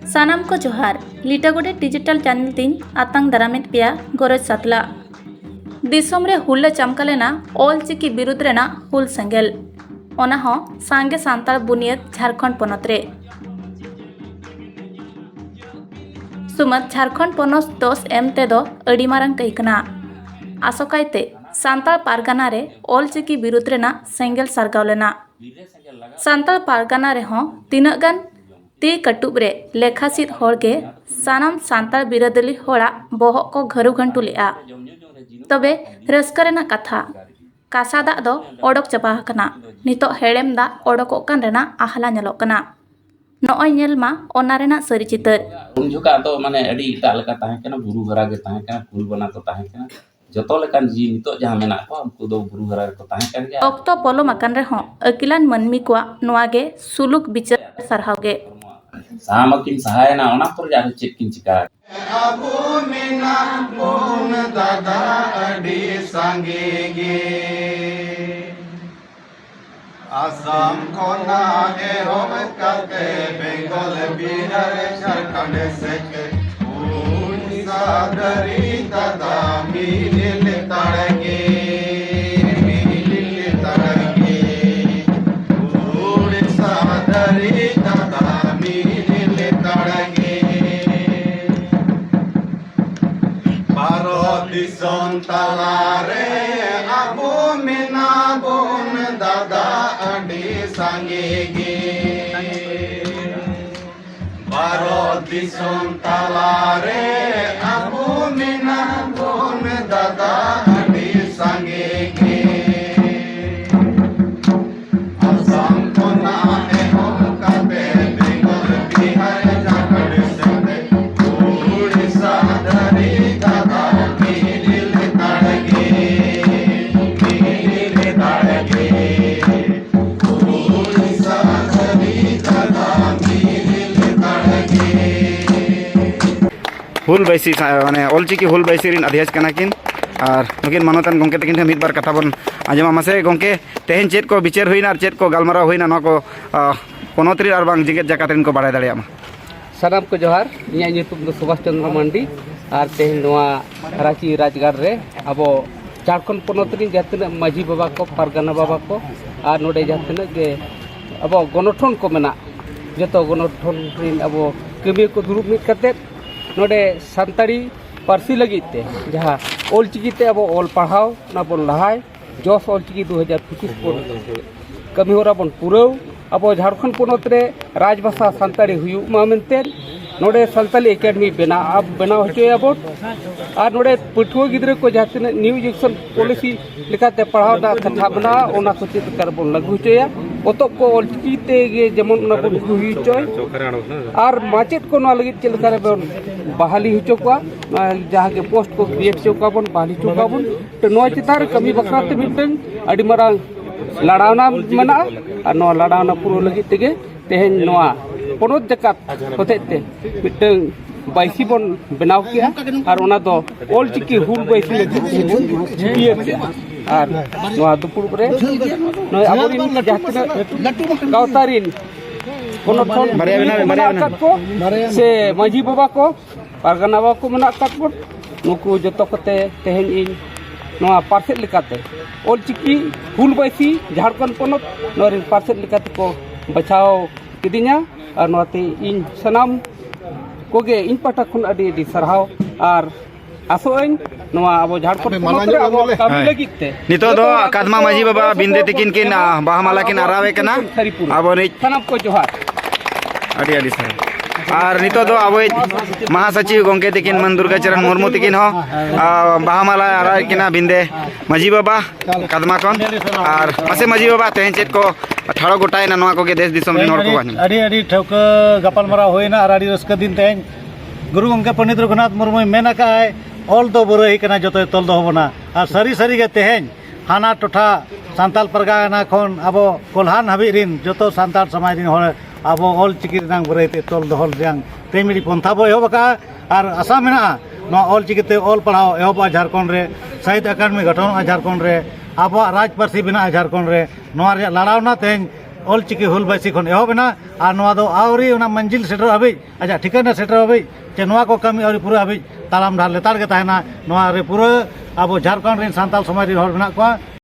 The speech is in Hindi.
सानाम को जोहार लिटागुड़े डिजिटल चैनल तीन आतंग दारामित पिया गरज सातला दिसोम रे हुल्ले चमकालेना ऑलचिकी बिरुद्ध रेना हुल सेंगेल ओना हो सांगे सांताल बुनियद झारखंड पनत रे सुमत झारखंड पनत दोस एमते दो अड़ी मारंग तैकना आसोकायते सांताल पारगाना रे ऑलचिकी बिरुद्ध रेना सेंगेल सारगाव लेना सांताल पारगाना रे हो तीनक गान ती कटुब रे लेखासिद होड़गे सानाम सांताल बिरादली होड़ा बोहक को घरु घंटू लेआ तबे रस्करेना कथा कासा दाग दो ओडक चबा हकना नितो हेड़ेम दा ओडकोक कान रेना आहला नेलोक कना नॉय नेल मा ओना रेना सरी चितर उन जुका तो माने अड़ी इटा लका ताहे कना बुरु हरा गे ताहे कना फूल बना को ताहे कना जतो लेकान जी नितो जहां मेना को उनको दो बुरु हरा को ताहे कन गया ऑक्टो पोलो मकान रे हो अकिलान मनमी को नोआगे सुलुक बिचार सरहावगे सामकिन सहायना ओना पर जा चेक किन चिका अबू मेना बोन दादा अड़ी संगेगे आसाम कोना एरोम करते बेंगल बिहार झारखंड से उड़ीसा दरी दादा मिल तड़गे उड़ीसा दरी दादा मिल तड़गे दिसों तलारे अबू मेना बोन दादा अड़ी संगेगे बारो दिसों तलारे अबू मेना बोन दादा अड़ी संगेगे असम को ना है हम कबे बेंगल बिहार झारखंड से उड़ीसा दरी दादा हुल बैसी माने ऑलचिकी हुल बैसी रिन अध्यक्ष कना किन और नुकिन मानोतन गोंके तकिन मिद बार कथा बन आजमा मासे गोंके तेहन चेत को विचार हुईना और चेत को गालमारा हुईना न को पोनोतरी और बांग जिगेत जाकात रिन को बाड़ाय दाड़ियामा सानाम को जोहार इᱧᱟᱹᱜ ᱧᱩᱛᱩᱢ ᱫᱚ सुभाष चंद्र मांडी और तेहन नोआ रांची राजगार रे अबो झारखंड पोनोत रिन जहां माझी बाबा को पारगाना बाबा को और नोडे जहां गे अबो गणठन को मेना जतो गणठन रिन अबो कमी को दुरुब मित कते नोडे संताड़ी पार्सी लगिते जहाँ ऑलचिकी ते अब ऑल पढ़ाव ना बन लहाय जोस ऑलचिकी 2025 बन कमी होरा बन पुरव अब झारखंड पोनत रे राजभाषा संताड़ी हुयु मा मेनते नोडे संताली एकेडमी बनाव होचोयाबोन और नोडे पठुआ गिद्रे को जहाँ न्यू एजुकेशन पॉलिसी लेकाते पढ़ाव ना कथा बना ओना को चेत कर बन लागू होचोया ओतक को ऑलचिकी ते गे जेमन ना बन हुई होचोय और माचेत को ना लगित चलका रे बन बहाली होचो को जहाँ के पोस्ट को क्रिएट होका बन बहाली होका बन तो नोय चितार कमी बखराते मिटन अडी मारांग लड़ावना मना और नो लड़ावना पुरो लगित तेगे तेहन नोआ पोनोत जकात होतेते मिटन बाइसी बन बनाव किया और ओना दो ऑलचिकी हुल बाइसी लगित और नोआ दुपुर रे नोय अबोरिन जहां गावतारिन पोनोथन बारिया को से माझी बाबा को पारगाना बाबा को मना काटबोन नुकु जतो कते तेहन इन नोआ पार्सेल लेकाते ऑलचिकी हुल बाइसी झारखंड पोनोत नोरिन पार्सेल लेकाते को बचाव किदिnya और नोते इन सनाम कोगे इन पाटा खुन अडी अडी सरहाव और आसोइन नोआ अब झारखंड पोनोत रे अब कामी लगिते नितो दो कादमा माझी बाबा बिंदे तकिन किन बाहमाला किन आरावे कना अब नि सनाम को जोहार अडी अडी सर और नितो दो अब महासचिव गोंके तकिन मन दुर्गा चरण मुर्मू तकिन हो बाहमाला आरावे किना बिंदे माझी बाबा कादमा कोन और मासे माझी बाबा तेहन चेत को ठाड़ो गोटाय ना नोआ को के देश दिसम रिन हड़ को बानी अड़ी अड़ी ठौक गपालमारा होइना और अड़ी रस्का दिन तेहन गुरु गोंके पंडित रघुनाथ मुर्मू मेना का है ऑल दो बुरई कना जतो तोल दो होबना और सरी सरी गे तेहन हाना टोठा सांताल परगाना खन अब कोल्हान हाबि रिन जतो सांताल समाज रिन होर अब ऑलचिकी रंग बुरई ते तोल दोहल रंग तेमिरी पंथा बो एहबका और आशा मेना नो ऑलचिकी ते ऑल पढ़ाओ एहबा झारखंड रे साहित्य अकादमी गठन झारखंड रे अब राज पार्सी बना झारखंड रे लड़ावना तेहन ऑलचिकी हुल बाइसी खन एहबना और नोआ दो आवरी ओना मंजिल सेटर हबी अच्छा ठिकाना सेटर हबी चे नोआ को कमी आवरी पूरा हबी तालाम डाल लेतार के तहना नोआ रे पूरा अब झारखंड रेन सांताल समाज रे हर मेना को